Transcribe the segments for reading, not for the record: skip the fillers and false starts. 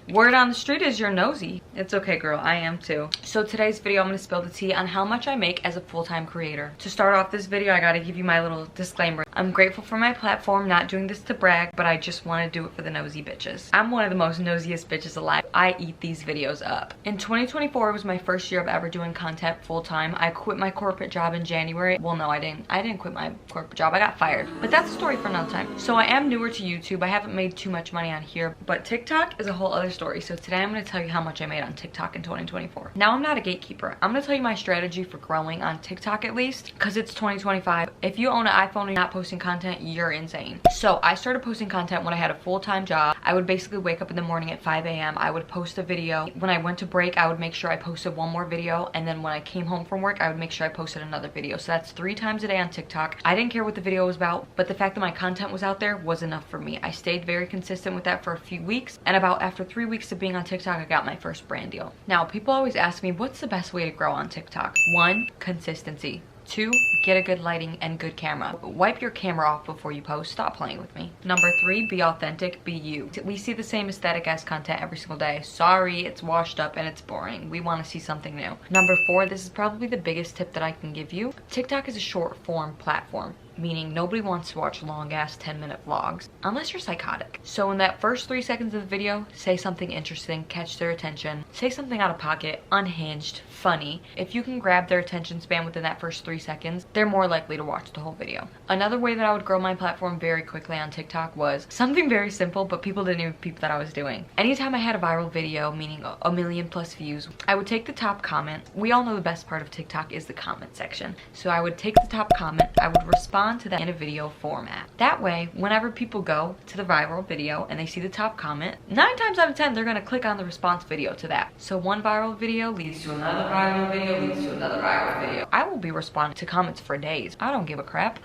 Word on the street is you're nosy. It's okay, girl, I am too. So today's video, I'm gonna spill the tea on how much I make as a full-time creator. To start off this video, I gotta give you my little disclaimer. I'm grateful for my platform, not doing this to brag, but I just wanna do it for the nosy bitches. I'm one of the most nosiest bitches alive. I eat these videos up. In 2024 was my first year of ever doing content full-time. I quit my corporate job in January. Well, no, I didn't quit my corporate job. I got fired, but that's a story for another time. So I am newer to YouTube. I haven't made too much money on here, but TikTok is a whole other story. So today I'm going to tell you how much I made on TikTok in 2024. Now, I'm not a gatekeeper. I'm going to tell you my strategy for growing on TikTok, at least because it's 2025. If you own an iPhone and you're not posting content, you're insane. So I started posting content when I had a full-time job. I would basically wake up in the morning at 5 a.m. I would post a video. When I went to break, I would make sure I posted one more video, and then when I came home from work, I would make sure I posted another video. So that's 3 times a day on TikTok. I didn't care what the video was about, but the fact that my content was out there was enough for me. I stayed very consistent with that for a few weeks, and after 3 weeks of being on TikTok, I got my first brand deal. Now, people always ask me, what's the best way to grow on TikTok? 1, consistency. 2, get a good lighting and good camera. Wipe your camera off before you post. Stop playing with me. Number 3, be authentic, be you. We see the same aesthetic as content every single day. Sorry, it's washed up and it's boring. We want to see something new. Number 4, this is probably the biggest tip that I can give you. TikTok is a short form platform, meaning nobody wants to watch long ass 10-minute vlogs unless you're psychotic. So in that first 3 seconds of the video, say something interesting, catch their attention, say something out of pocket, unhinged, funny. If you can grab their attention span within that first 3 seconds, they're more likely to watch the whole video. Another way that I would grow my platform very quickly on TikTok was something very simple, but people didn't even peep that I was doing. Anytime I had a viral video, meaning a million plus views, I would take the top comment. We all know the best part of TikTok is the comment section. So I would take the top comment, I would respond to that in a video format. That way, whenever people go to the viral video and they see the top comment, 9 times out of 10, they're gonna click on the response video to that. So one viral video leads to another viral video, leads to another viral video. I will be responding to comments for days. I don't give a crap.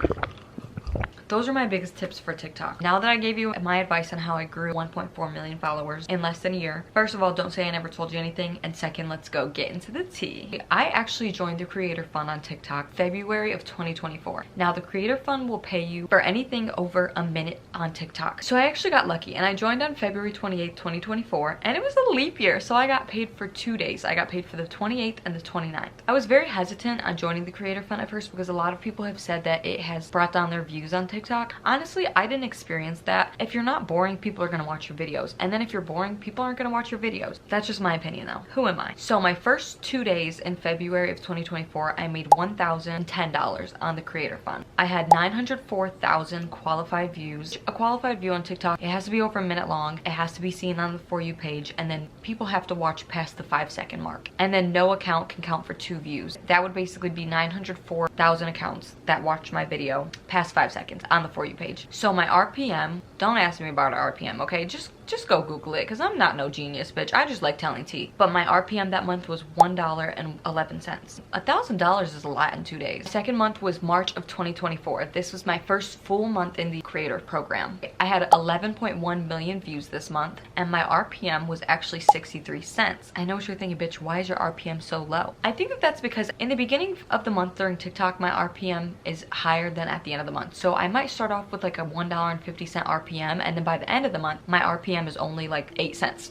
Those are my biggest tips for TikTok. Now that I gave you my advice on how I grew 1.4 million followers in less than a year, first of all, don't say I never told you anything, and second, let's go get into the tea. I actually joined the Creator Fund on TikTok February of 2024. Now, the Creator Fund will pay you for anything over a minute on TikTok. So I actually got lucky, and I joined on February 28th, 2024, and it was a leap year, so I got paid for 2 days. I got paid for the 28th and the 29th. I was very hesitant on joining the Creator Fund at first because a lot of people have said that it has brought down their views on TikTok. Honestly, I didn't experience that. If you're not boring, people are gonna watch your videos. And then if you're boring, people aren't gonna watch your videos. That's just my opinion though. Who am I? So my first 2 days in February of 2024, I made $1,010 on the Creator Fund. I had 904,000 qualified views. A qualified view on TikTok, it has to be over a minute long. It has to be seen on the For You page. And then people have to watch past the 5-second mark. And then no account can count for 2 views. That would basically be 904,000 accounts that watched my video past 5 seconds on the For You page. So my RPM, don't ask me about RPM, okay? Just go Google it, because I'm not no genius, bitch. I just like telling tea. But my RPM that month was $1.11. $1,000 is a lot in 2 days. Second month was March of 2024. This was my first full month in the creator program. I had 11.1 million views this month, and my RPM was actually 63 cents. I know what you're thinking, bitch, why is your RPM so low? I think that that's because in the beginning of the month during TikTok, my RPM is higher than at the end of the month. So I might start off with like a $1.50 RPM, and then by the end of the month, my RPM is only like 8 cents.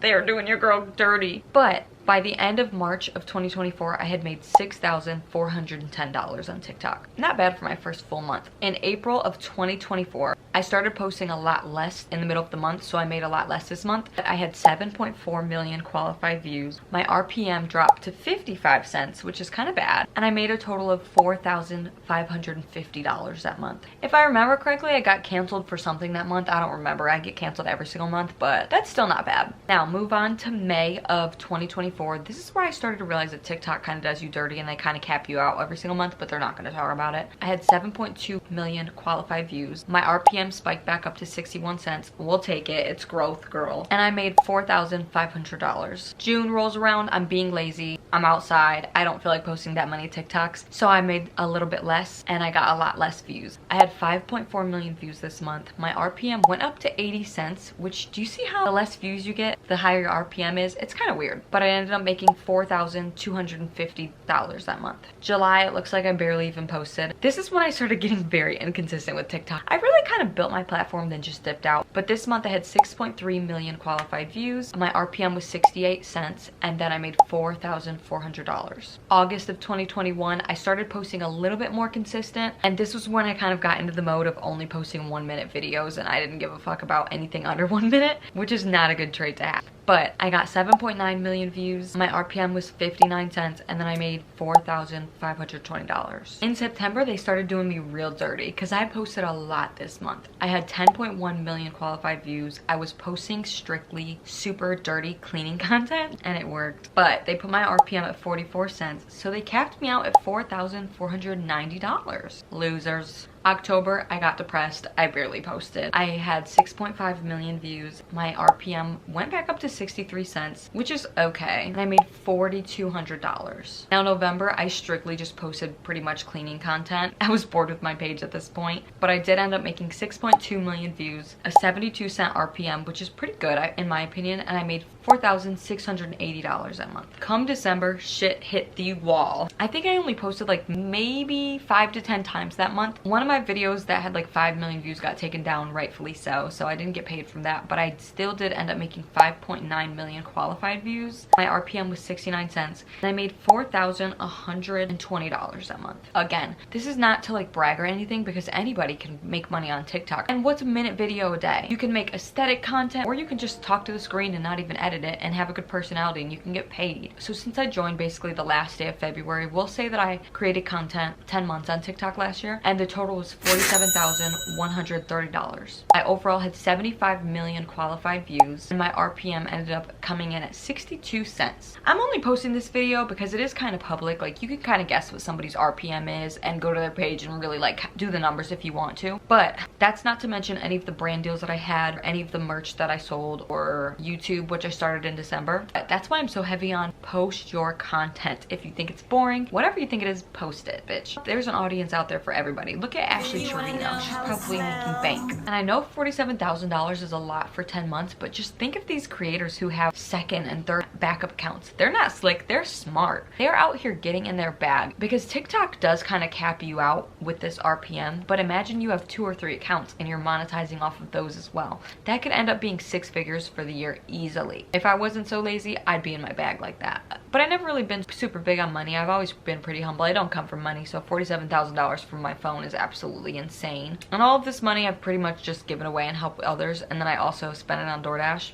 They're doing your girl dirty. But by the end of March of 2024, I had made $6,410 on TikTok. Not bad for my first full month. In April of 2024, I started posting a lot less in the middle of the month, so I made a lot less this month. I had 7.4 million qualified views. My RPM dropped to 55 cents, which is kind of bad. And I made a total of $4,550 that month. If I remember correctly, I got canceled for something that month. I don't remember. I get canceled every single month, but that's still not bad. Now, move on to May of 2024. This is where I started to realize that TikTok kind of does you dirty and they kind of cap you out every single month, but they're not going to talk about it. I had 7.2 million qualified views. My RPM spiked back up to 61 cents. We'll take it. It's growth, girl. And I made $4,500. June rolls around. I'm being lazy. I'm outside. I don't feel like posting that many TikToks. So I made a little bit less and I got a lot less views. I had 5.4 million views this month. My RPM went up to 80 cents, which, do you see how the less views you get, the higher your RPM is? It's kind of weird, but I ended up making $4,250 that month. July, it looks like I barely even posted. This is when I started getting very inconsistent with TikTok. I really kind of built my platform, then just dipped out. But this month I had 6.3 million qualified views. My RPM was 68 cents, and then I made $4,400. August of 2021, I started posting a little bit more consistent, and this was when I kind of got into the mode of only posting 1-minute videos, and I didn't give a fuck about anything under 1 minute, which is not a good trait to have. But I got 7.9 million views, my RPM was 59 cents, and then I made $4,520. In September, they started doing me real dirty because I posted a lot this month. I had 10.1 million qualified views. I was posting strictly super dirty cleaning content, and it worked. But they put my RPM at 44 cents, so they capped me out at $4,490. Losers. October, I got depressed. I barely posted. I had 6.5 million views. My RPM went back up to 63 cents, which is okay. And I made $4,200. Now November, I strictly just posted pretty much cleaning content. I was bored with my page at this point, but I did end up making 6.2 million views, a 72-cent RPM, which is pretty good in my opinion, and I made $4,680 that month. Come December, shit hit the wall. I think I only posted like maybe 5 to 10 times that month. One of my videos that had like 5 million views got taken down, rightfully so I didn't get paid from that, but I still did end up making 5.9 million qualified views. My RPM was 69 cents, and I made $4,120 that month. Again, this is not to like brag or anything, because anybody can make money on TikTok. And what's a minute video a day? You can make aesthetic content, or you can just talk to the screen and not even edit it and have a good personality, and you can get paid. So since I joined basically the last day of February, we'll say that I created content 10 months on TikTok last year, and the total was $47,130. I overall had 75 million qualified views, and my RPM ended up coming in at 62 cents. I'm only posting this video because it is kind of public. Like, you can kind of guess what somebody's RPM is and go to their page and really like do the numbers if you want to. But that's not to mention any of the brand deals that I had, or any of the merch that I sold, or YouTube, which I started in December. That's why I'm so heavy on post your content. If you think it's boring, whatever you think it is, post it, bitch. There's an audience out there for everybody. Look at Ashley Trevino. She's probably making bank. And I know $47,000 is a lot for 10 months, but just think of these creators who have second and third backup accounts. They're not slick, they're smart. They're out here getting in their bag, because TikTok does kind of cap you out with this RPM, but imagine you have 2 or 3 accounts and you're monetizing off of those as well. That could end up being 6 figures for the year easily. If I wasn't so lazy, I'd be in my bag like that. But I've never really been super big on money. I've always been pretty humble. I don't come from money, so $47,000 from my phone is absolutely insane. And all of this money I've pretty much just given away and helped others, and then I also spent it on DoorDash.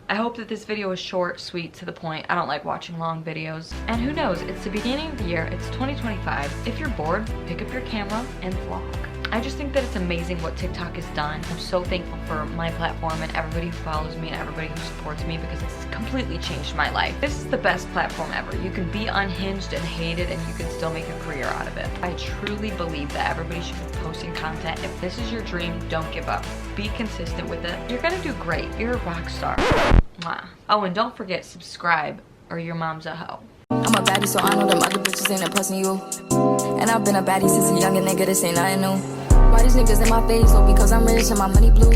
I hope that this video is short, sweet, to the point. I don't like watching long videos. And who knows, it's the beginning of the year, it's 2025. If you're bored, pick up your camera and vlog. I just think that it's amazing what TikTok has done. I'm so thankful for my platform and everybody who follows me and everybody who supports me, because it's completely changed my life. This is the best platform ever. You can be unhinged and hate it, and you can still make a career out of it. I truly believe that everybody should be posting content. If this is your dream, don't give up. Be consistent with it. You're gonna do great. You're a rock star. Mwah. Oh, and don't forget, subscribe or your mom's a hoe. I'm a baddie, so I know them other bitches ain't impressing you. And I've been a baddie since a younger nigga, this ain't nothing new. Why these niggas in my face? Oh, because I'm rich and my money blue.